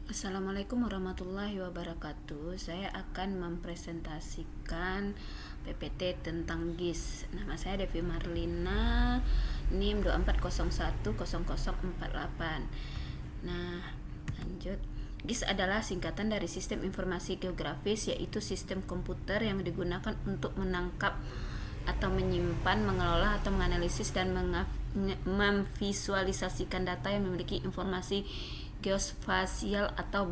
Assalamualaikum warahmatullahi wabarakatuh. Saya akan mempresentasikan PPT tentang GIS. Nama saya Devi Marlina, NIM 24010048. Nah, lanjut. GIS adalah singkatan dari Sistem Informasi Geografis, yaitu sistem komputer yang digunakan untuk menangkap atau menyimpan, mengelola atau menganalisis dan memvisualisasikan data yang memiliki informasi geospasial atau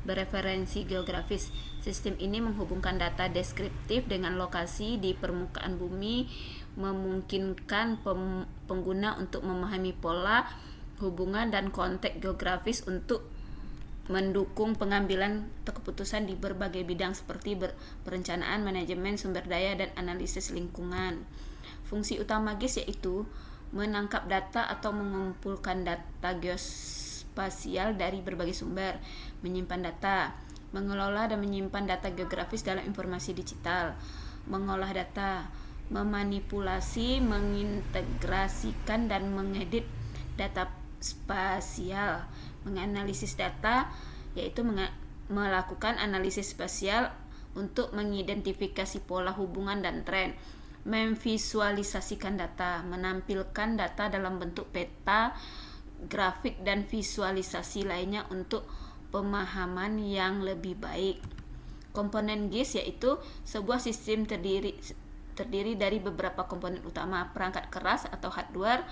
bereferensi geografis. Sistem ini menghubungkan data deskriptif dengan lokasi di permukaan bumi, memungkinkan pengguna untuk memahami pola, hubungan, dan konteks geografis untuk mendukung pengambilan keputusan di berbagai bidang seperti perencanaan, manajemen sumber daya, dan analisis lingkungan. Fungsi utama GIS yaitu menangkap data atau mengumpulkan data geospasial dari berbagai sumber, menyimpan data, mengelola dan menyimpan data geografis dalam informasi digital, mengolah data, memanipulasi, mengintegrasikan dan mengedit data spasial, menganalisis data yaitu melakukan analisis spasial untuk mengidentifikasi pola, hubungan, dan tren, memvisualisasikan data, menampilkan data dalam bentuk peta, grafik, dan visualisasi lainnya untuk pemahaman yang lebih baik. Komponen GIS yaitu sebuah sistem terdiri dari beberapa komponen utama: perangkat keras atau hardware,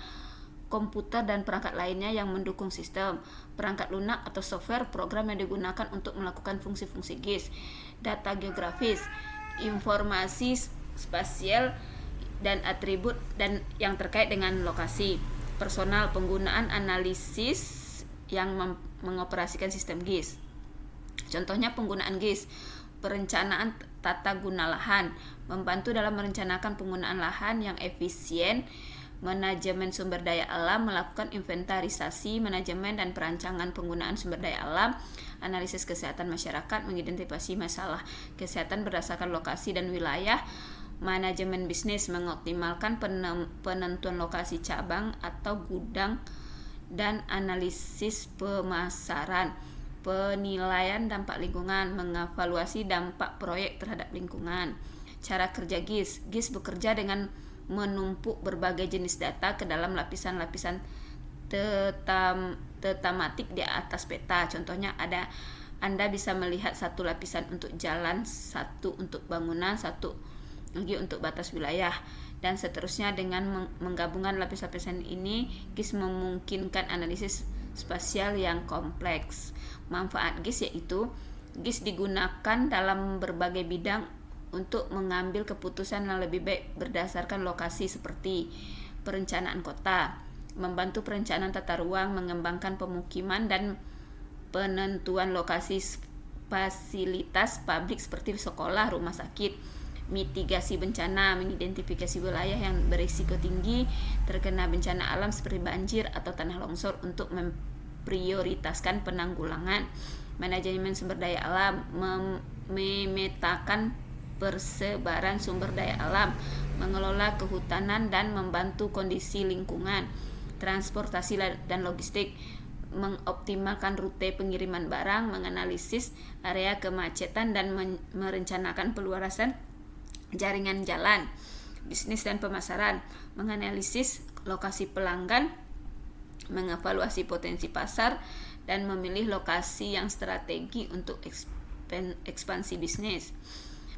komputer, dan perangkat lainnya yang mendukung sistem, perangkat lunak atau software, program yang digunakan untuk melakukan fungsi-fungsi GIS, data geografis, informasi spasial, dan atribut dan yang terkait dengan lokasi, personal, penggunaan analisis yang mengoperasikan sistem GIS. Contohnya penggunaan GIS: perencanaan tata guna lahan, membantu dalam merencanakan penggunaan lahan yang efisien, manajemen sumber daya alam, melakukan inventarisasi, manajemen dan perancangan penggunaan sumber daya alam, analisis kesehatan masyarakat, mengidentifikasi masalah kesehatan berdasarkan lokasi dan wilayah, manajemen bisnis, mengoptimalkan penentuan lokasi cabang atau gudang, dan analisis pemasaran, penilaian dampak lingkungan, mengevaluasi dampak proyek terhadap lingkungan. Cara kerja GIS: GIS bekerja dengan menumpuk berbagai jenis data ke dalam lapisan-lapisan tematik di atas peta. Contohnya Anda bisa melihat satu lapisan untuk jalan, satu untuk bangunan, satu lagi untuk batas wilayah, dan seterusnya. Dengan menggabungkan lapis-lapisan ini, GIS memungkinkan analisis spasial yang kompleks. Manfaat GIS yaitu GIS digunakan dalam berbagai bidang untuk mengambil keputusan yang lebih baik berdasarkan lokasi, seperti perencanaan kota, membantu perencanaan tata ruang, mengembangkan pemukiman, dan penentuan lokasi fasilitas publik seperti sekolah, rumah sakit, mitigasi bencana, mengidentifikasi wilayah yang berisiko tinggi terkena bencana alam seperti banjir atau tanah longsor untuk memprioritaskan penanggulangan, manajemen sumber daya alam, memetakan persebaran sumber daya alam, mengelola kehutanan dan membantu kondisi lingkungan, transportasi dan logistik, mengoptimalkan rute pengiriman barang, menganalisis area kemacetan dan merencanakan peluasan jaringan jalan, bisnis dan pemasaran, menganalisis lokasi pelanggan, mengevaluasi potensi pasar, dan memilih lokasi yang strategi untuk ekspansi bisnis.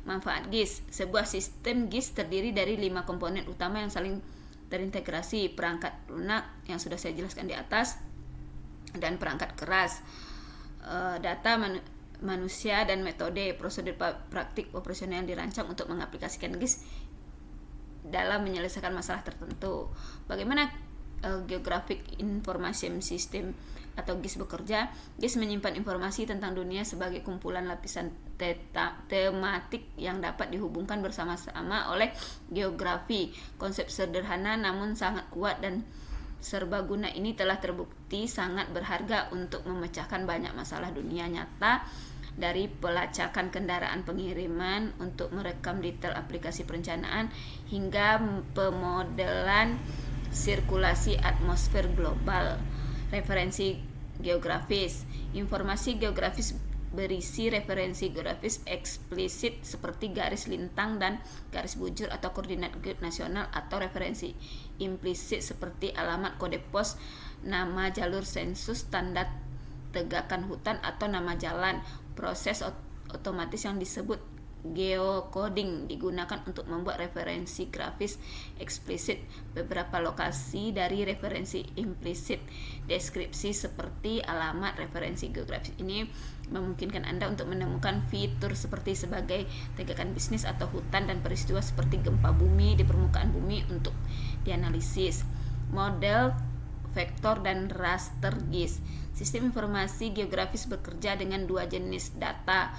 Manfaat GIS: sebuah sistem GIS terdiri dari 5 komponen utama yang saling terintegrasi: perangkat lunak yang sudah saya jelaskan di atas, dan perangkat keras, data manusia, dan metode prosedur praktik operasional yang dirancang untuk mengaplikasikan GIS dalam menyelesaikan masalah tertentu. Bagaimana Geographic Information System atau GIS bekerja? GIS menyimpan informasi tentang dunia sebagai kumpulan lapisan tematik yang dapat dihubungkan bersama-sama oleh geografi. Konsep sederhana namun sangat kuat dan serbaguna ini telah terbukti sangat berharga untuk memecahkan banyak masalah dunia nyata, dari pelacakan kendaraan pengiriman untuk merekam detail aplikasi perencanaan hingga pemodelan sirkulasi atmosfer global. Referensi geografis. Informasi geografis berisi referensi geografis eksplisit seperti garis lintang dan garis bujur atau koordinat nasional, atau referensi implisit seperti alamat, kode pos, nama jalur sensus, tanda tegakan hutan, atau nama jalan. Proses otomatis yang disebut geocoding digunakan untuk membuat referensi grafis eksplisit. Beberapa lokasi dari referensi implisit deskripsi seperti alamat referensi geografis ini memungkinkan Anda untuk menemukan fitur seperti sebagai tegakan bisnis atau hutan dan peristiwa seperti gempa bumi di permukaan bumi untuk dianalisis. Model vektor dan raster GIS. Sistem informasi geografis bekerja dengan dua jenis data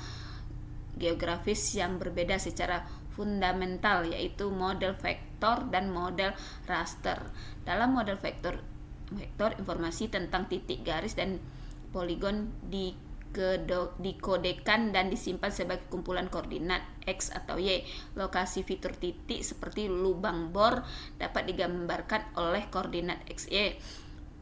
geografis yang berbeda secara fundamental, yaitu model vektor dan model raster. Dalam model vektor informasi tentang titik, garis, dan poligon dikodekan dan disimpan sebagai kumpulan koordinat X atau Y. Lokasi fitur titik seperti lubang bor dapat digambarkan oleh koordinat XY.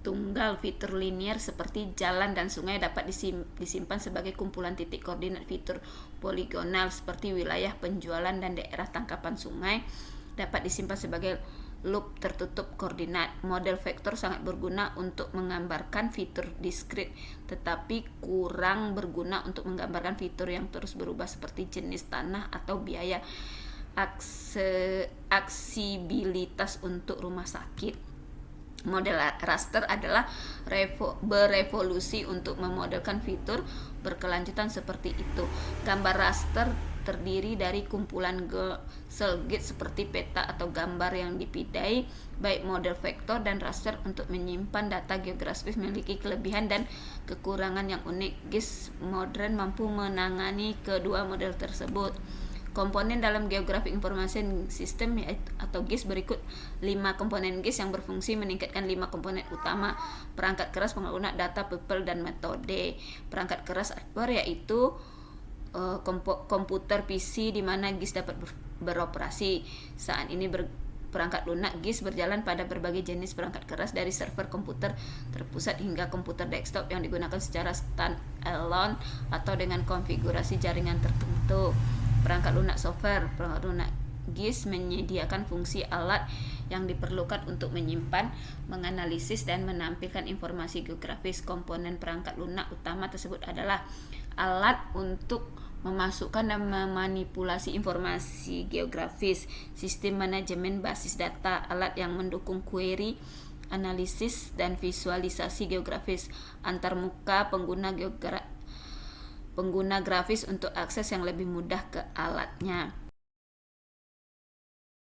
Tunggal fitur linier seperti jalan dan sungai dapat disimpan sebagai kumpulan titik. Koordinat fitur poligonal seperti wilayah penjualan dan daerah tangkapan sungai dapat disimpan sebagai loop tertutup koordinat. Model vektor sangat berguna untuk menggambarkan fitur diskrit, tetapi kurang berguna untuk menggambarkan fitur yang terus berubah seperti jenis tanah atau biaya aksibilitas untuk rumah sakit. Model raster adalah berevolusi untuk memodelkan fitur berkelanjutan seperti itu. Gambar raster terdiri dari kumpulan selgit seperti peta atau gambar yang dipindai. Baik model vektor dan raster untuk menyimpan data geografis memiliki kelebihan dan kekurangan yang unik. GIS modern mampu menangani kedua model tersebut. Komponen dalam geografi informasi sistem atau GIS berikut 5 komponen GIS yang berfungsi meningkatkan 5 komponen utama. Perangkat keras, pengguna data, people, dan metode. Perangkat keras hardware yaitu komputer PC di mana GIS dapat beroperasi. Saat ini perangkat lunak GIS berjalan pada berbagai jenis perangkat keras, dari server komputer terpusat hingga komputer desktop yang digunakan secara standalone atau dengan konfigurasi jaringan tertentu. Perangkat lunak software. Perangkat lunak GIS menyediakan fungsi alat yang diperlukan untuk menyimpan, menganalisis, dan menampilkan informasi geografis. Komponen perangkat lunak utama tersebut adalah alat untuk memasukkan dan memanipulasi informasi geografis, sistem manajemen basis data, alat yang mendukung query, analisis, dan visualisasi geografis, antarmuka pengguna grafis untuk akses yang lebih mudah ke alatnya.